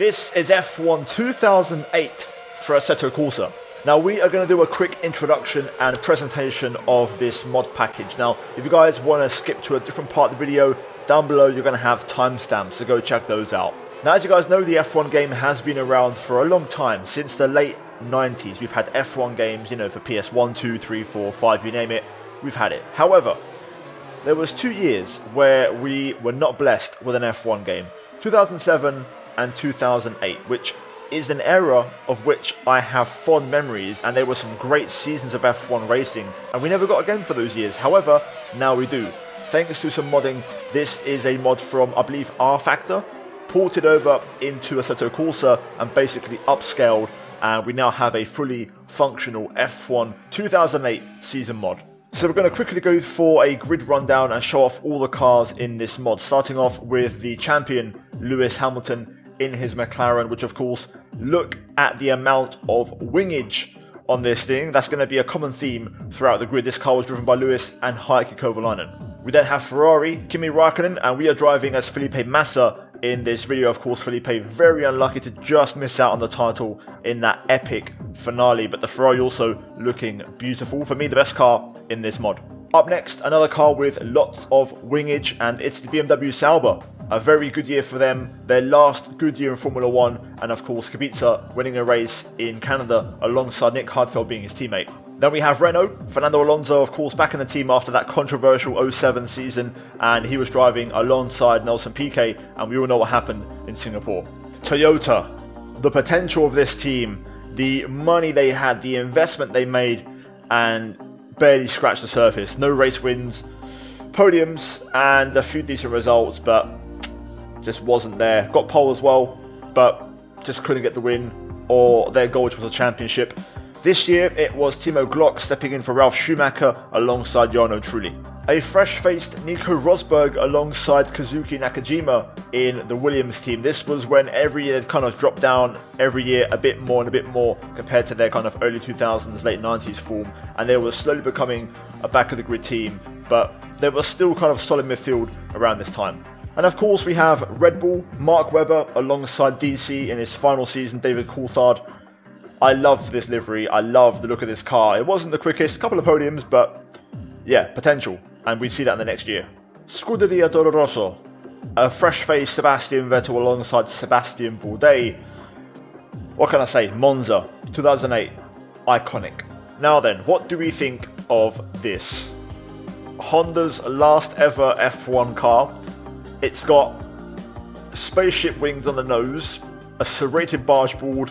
This is F1 2008 for Assetto Corsa. Now we are going to do a quick introduction and presentation of this mod package. Now if you guys want to skip to a different part of the video, down below you're going to have timestamps, so go check those out. Now as you guys know, the F1 game has been around for a long time. Since the late 90s we've had F1 games, you know, for PS1, 2, 3, 4, 5, you name it, we've had it. However, there was 2 years where we were not blessed with an F1 game. 2007 and 2008, which is an era of which I have fond memories, and there were some great seasons of F1 racing, and we never got a game for those years. However, now we do. Thanks to some modding, this is a mod from, I believe, R-Factor, ported over into Assetto Corsa and basically upscaled, and we now have a fully functional F1 2008 season mod. So we're going to quickly go for a grid rundown and show off all the cars in this mod, starting off with the champion Lewis Hamilton in his McLaren, which of course, look at the amount of wingage on this thing. That's going to be a common theme throughout the grid. This car was driven by Lewis and Heikki Kovalainen. We then have Ferrari, Kimi Raikkonen, and we are driving as Felipe Massa in this video. Of course, Felipe very unlucky to just miss out on the title in that epic finale, but the Ferrari also looking beautiful. For me, the best car in this mod. Up next, another car with lots of wingage, and it's the BMW Sauber. A very good year for them, their last good year in Formula 1, and of course Kubica winning a race in Canada alongside Nick Heidfeld being his teammate. Then we have Renault, Fernando Alonso of course back in the team after that controversial 07 season, and he was driving alongside Nelson Piquet, and we all know what happened in Singapore. Toyota, the potential of this team, the money they had, the investment they made, and barely scratched the surface. No race wins, podiums, and a few decent results, but just wasn't there. Got pole as well, but just couldn't get the win or their goal, which was a championship. This year it was Timo Glock stepping in for Ralf Schumacher alongside Jarno Trulli. A fresh-faced Nico Rosberg alongside Kazuki Nakajima in the Williams team. This was when every year kind of dropped down every year a bit more and a bit more compared to their kind of early 2000s, late 90s form, and they were slowly becoming a back of the grid team, but they were still kind of solid midfield around this time. And of course we have Red Bull, Mark Webber alongside DC in his final season, David Coulthard. I loved this livery, I love the look of this car. It wasn't the quickest, couple of podiums, but yeah, potential. And we see that in the next year. Scuderia Toro Rosso, a fresh-faced Sebastian Vettel alongside Sebastian Bourdais. What can I say? Monza, 2008, iconic. Now then, what do we think of this? Honda's last ever F1 car. It's got spaceship wings on the nose, a serrated barge board,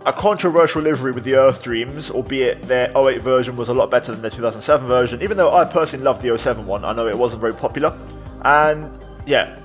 a controversial livery with the Earth Dreams, albeit their 08 version was a lot better than their 2007 version, even though I personally loved the 07 one. I know it wasn't very popular. And yeah,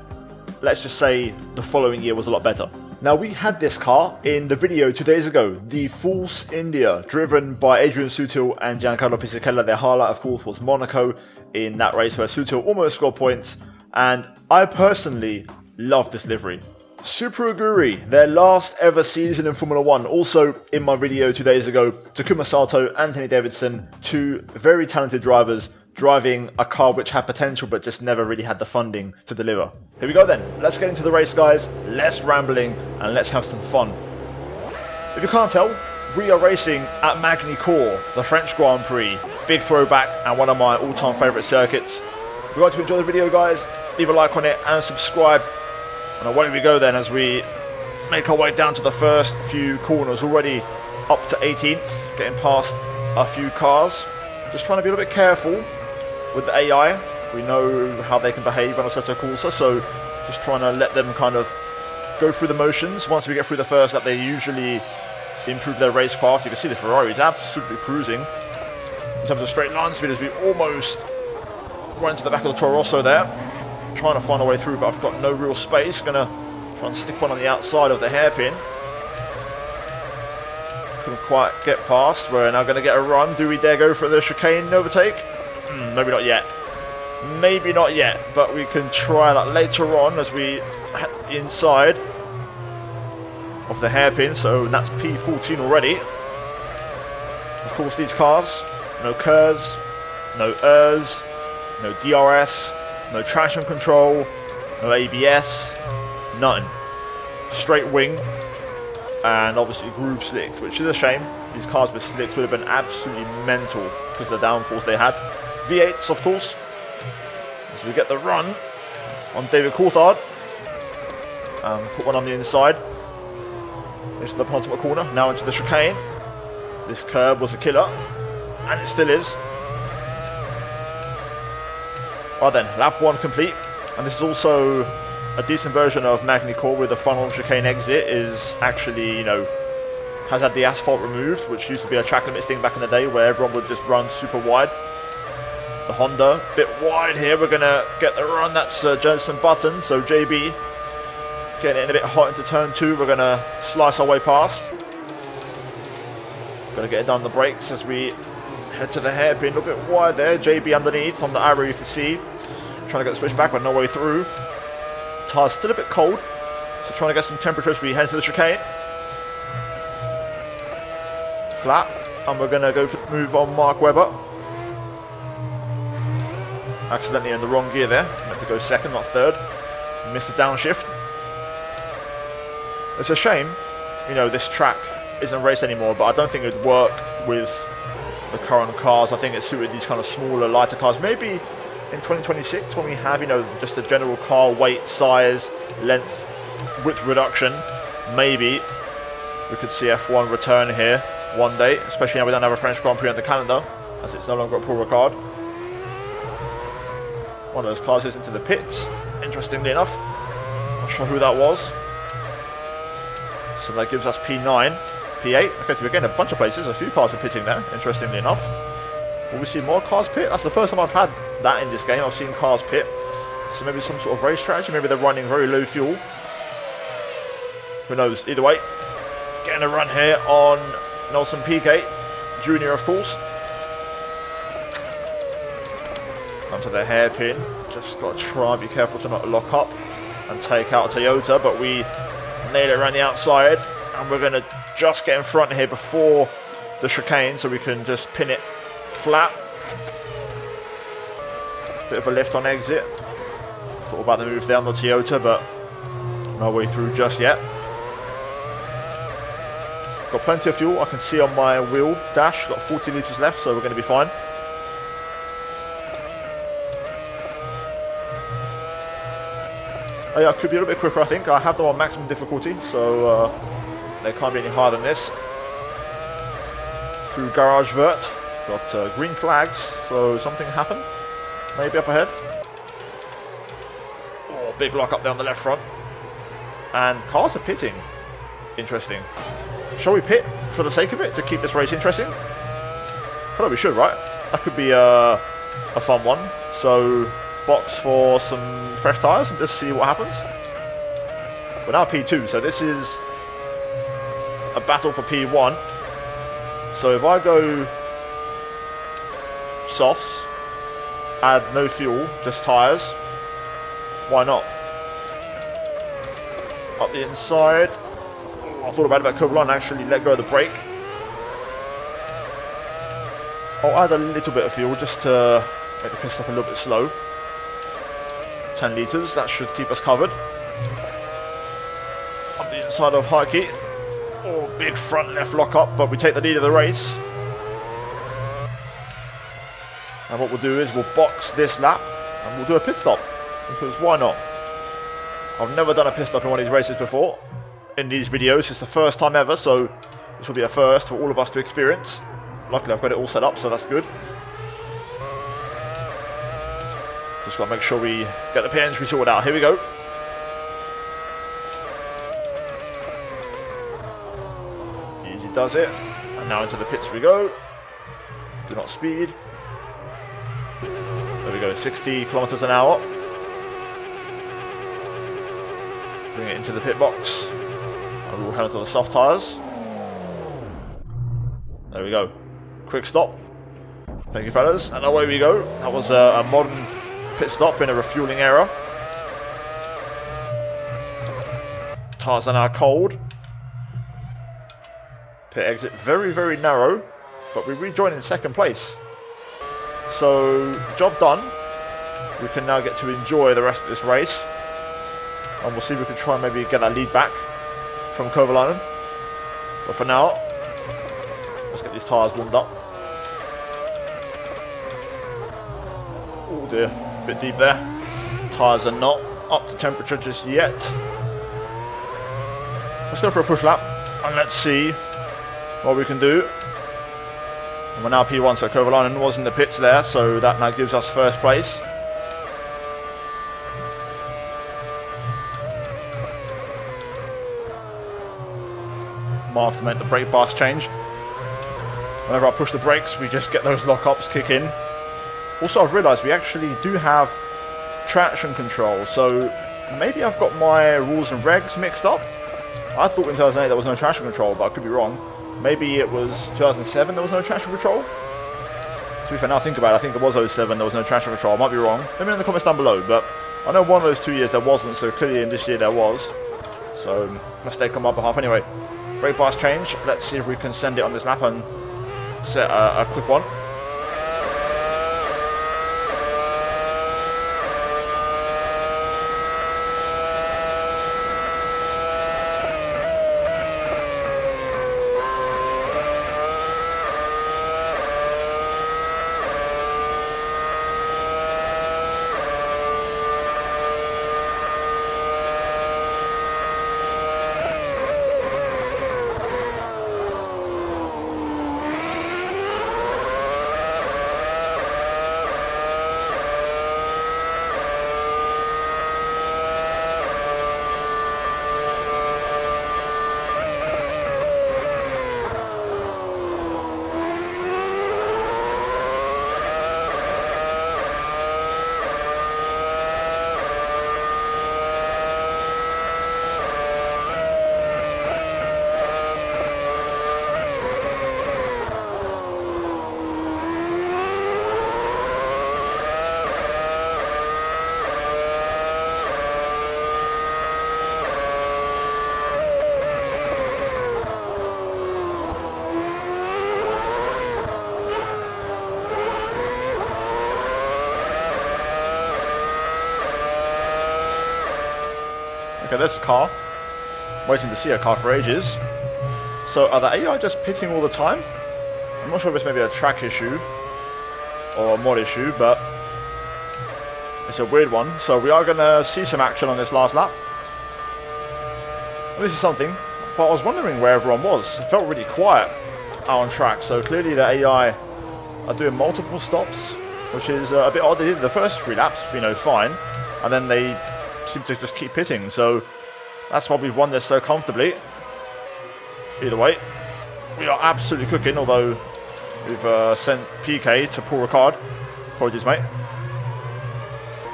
let's just say the following year was a lot better. Now we had this car in the video 2 days ago, the Force India, driven by Adrian Sutil and Giancarlo Fisichella. Their highlight of course was Monaco in that race where Sutil almost scored points, and I personally love this livery. Super Aguri, their last ever season in Formula 1, also in my video 2 days ago. Takuma Sato, Anthony Davidson, two very talented drivers driving a car which had potential but just never really had the funding to deliver. Here we go then, let's get into the race guys, less rambling and let's have some fun. If you can't tell, we are racing at Magny-Cours, the French Grand Prix. Big throwback and one of my all-time favourite circuits. If you'd like to enjoy the video guys, leave a like on it and subscribe. And away we go then as we make our way down to the first few corners. Already up to 18th, getting past a few cars. Just trying to be a little bit careful with the AI. We know how they can behave on Assetto Corsa, so just trying to let them kind of go through the motions. Once we get through the first lap, they usually improve their racecraft. You can see the Ferrari is absolutely cruising in terms of straight line speed as we almost run into the back of the Toro Rosso there. Trying to find a way through, but I've got no real space. Gonna try and stick one on the outside of the hairpin. Couldn't quite get past. We're now going to get a run. Do we dare go for the chicane overtake? Maybe not yet. Maybe not yet, but we can try that later on as we inside of the hairpin. So that's P14 already. Of course, these cars, no KERS, no ERS, no DRS, no traction control, no ABS, none. straight wing, and obviously groove slicks, which is a shame. These cars with slicks would have been absolutely mental because of the downforce they had. V8s, of course. So we get the run on David Coulthard. Put one on the inside. Into the penultimate corner, now into the chicane. This curb was a killer, and it still is. Right then, lap 1 complete. And this is also a decent version of Magny-Cours, where the funnel chicane exit is actually, you know, has had the asphalt removed, which used to be a track limits thing back in the day where everyone would just run super wide. The Honda, a bit wide here. We're going to get the run. That's Jenson Button, so JB getting it in a bit hot into turn 2. We're going to slice our way past. Going to get it down the brakes as we head to the hairpin. A little bit wide there. JB underneath on the arrow, you can see. Trying to get the switch back, but no way through. Tyre's still a bit cold, so trying to get some temperature as we head to the chicane. Flat, and we're going to go for the move on Mark Webber. Accidentally in the wrong gear there. Meant to go second, not third. Missed the downshift. It's a shame, you know, this track isn't raced anymore, but I don't think it would work with the current cars. I think it suited these kind of smaller, lighter cars. Maybe in 2026, when we have, you know, just a general car weight, size, length, width reduction, maybe we could see F1 return here one day, especially now we don't have a French Grand Prix on the calendar, as it's no longer a Paul Ricard. One of those cars is into the pits, interestingly enough. Not sure who that was. So that gives us P9, P8. Okay, so we're getting a bunch of places. A few cars are pitting there, interestingly enough. Will we see more cars pit? That's the first time I've had that in this game. I've seen cars pit. So maybe some sort of race strategy. Maybe they're running very low fuel. Who knows? Either way, getting a run here on Nelson Piquet Jr., of course. Onto the hairpin. Just got to try and be careful to not lock up and take out a Toyota, but we nail it around the outside, and we're going to just get in front here before the chicane so we can just pin it flat. Bit of a lift on exit. Thought about the move there on the Toyota, but no way through just yet. Got plenty of fuel. I can see on my wheel dash, got 40 litres left, so we're going to be fine. Oh yeah, I could be a little bit quicker, I think. I have them on maximum difficulty, so they can't be any higher than this. Through Garage Vert, got green flags, so something happened. Maybe up ahead. Oh, big lock up there on the left front. And cars are pitting. Interesting. Shall we pit for the sake of it, to keep this race interesting? I feel like we should, right? That could be a fun one. So, box for some fresh tyres and just see what happens. We're now P2, so this is a battle for P1. So if I go softs, add no fuel, just tyres, why not? Up the inside. I thought about Covalon, actually let go of the brake. I'll add a little bit of fuel just to make the pit stop a little bit slow. 10 litres, that should keep us covered. Up the inside of Heike. Oh, big front left lock up, but we take the lead of the race. And what we'll do is we'll box this lap and we'll do a pit stop, because why not? I've never done a pit stop in one of these races before. In these videos, it's the first time ever, so this will be a first for all of us to experience. Luckily I've got it all set up, so that's good. Just got to make sure we get the pit entry sorted out. Here we go. Easy does it. And now into the pits we go. Do not speed. There we go, 60 kilometers an hour. Bring it into the pit box. And we'll head onto the soft tyres. There we go. Quick stop. Thank you, fellas. And away we go. That was a modern pit stop in a refueling era. Tyres are now cold. Pit exit very, very narrow, but we rejoin in second place. So, job done. We can now get to enjoy the rest of this race. And we'll see if we can try and maybe get that lead back. from Kovalainen. But for now, let's get these tyres warmed up. Oh dear, a bit deep there. Tyres are not up to temperature just yet. Let's go for a push lap and let's see what we can do. And we're now P1, so Kovalainen was in the pits there, so that now gives us first place. Might have to make the brake bias change. Whenever I push the brakes, we just get those lock-ups kick in. Also, I've realised we actually do have traction control, so maybe I've got my rules and regs mixed up. I thought in 2008 there was no traction control, but I could be wrong. Maybe it was 2007 there was no traction control? To be fair, now think about it, I think it was 07 there was no traction control. I might be wrong. Let me know in the comments down below, but I know one of those 2 years there wasn't, so clearly in this year there was. So, mistake on my behalf anyway. Brake bias change. Let's see if we can send it on this lap and set a quick one. Okay, there's a car. Waiting to see a car for ages. So are the AI just pitting all the time? I'm not sure if it's maybe a track issue or a mod issue, but it's a weird one. So we are going to see some action on this last lap. Well, this is something, but I was wondering where everyone was. It felt really quiet out on track, so clearly the AI are doing multiple stops, which is a bit odd. They did the first 3 laps, fine, and then they seem to just keep pitting, so that's why we've won this so comfortably. Either way, we are absolutely cooking, although we've sent PK to Paul Ricard. Apologies, mate.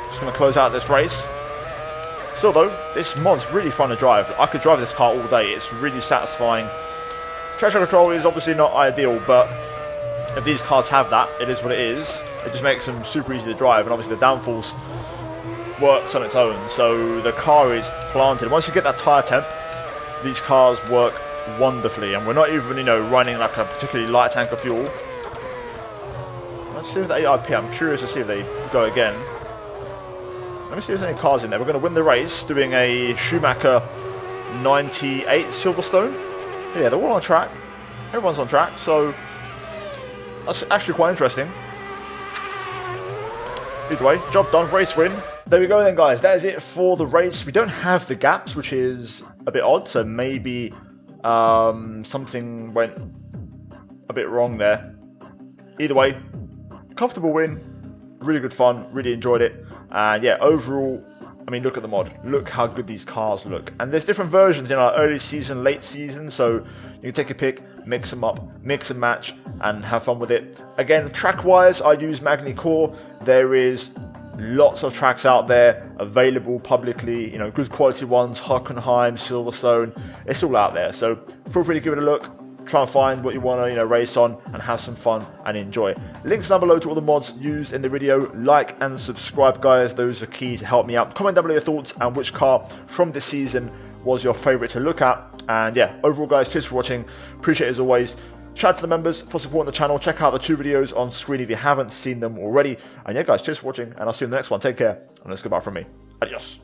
Just going to close out this race. Still though, this mod's really fun to drive. I could drive this car all day. It's really satisfying. Traction control is obviously not ideal, but if these cars have that, it is what it is. It just makes them super easy to drive, and obviously the downforce works on its own, so the car is planted. Once you get that tyre temp, these cars work wonderfully, and we're not even, running like a particularly light tank of fuel. Let's see if the AIP, I'm curious to see if they go again. Let me see if there's any cars in there. We're going to win the race doing a Schumacher 98 Silverstone. Yeah, they're all on track. Everyone's on track, so that's actually quite interesting. Either way, job done, race win. There we go then, guys. That is it for the race. We don't have the gaps, which is a bit odd, so maybe something went a bit wrong there. Either way, comfortable win, really good fun, really enjoyed it. And yeah, overall, I mean, look at the mod. Look how good these cars look. And there's different versions, early season, late season, so you can take a pick, mix them up, mix and match, and have fun with it. Again, track-wise, I use Magni Core. There is lots of tracks out there available publicly, good quality ones, Hockenheim, Silverstone, it's all out there. So feel free to give it a look, try and find what you want to race on and have some fun and enjoy. Links down below to all the mods used in the video. Like and subscribe, guys, those are key to help me out. Comment down below your thoughts and which car from this season was your favorite to look at. And yeah, overall, guys, cheers for watching, appreciate it as always. Shout out to the members for supporting the channel. Check out the 2 videos on screen if you haven't seen them already. And yeah, guys, cheers for watching, and I'll see you in the next one. Take care, and let's goodbye from me. Adios.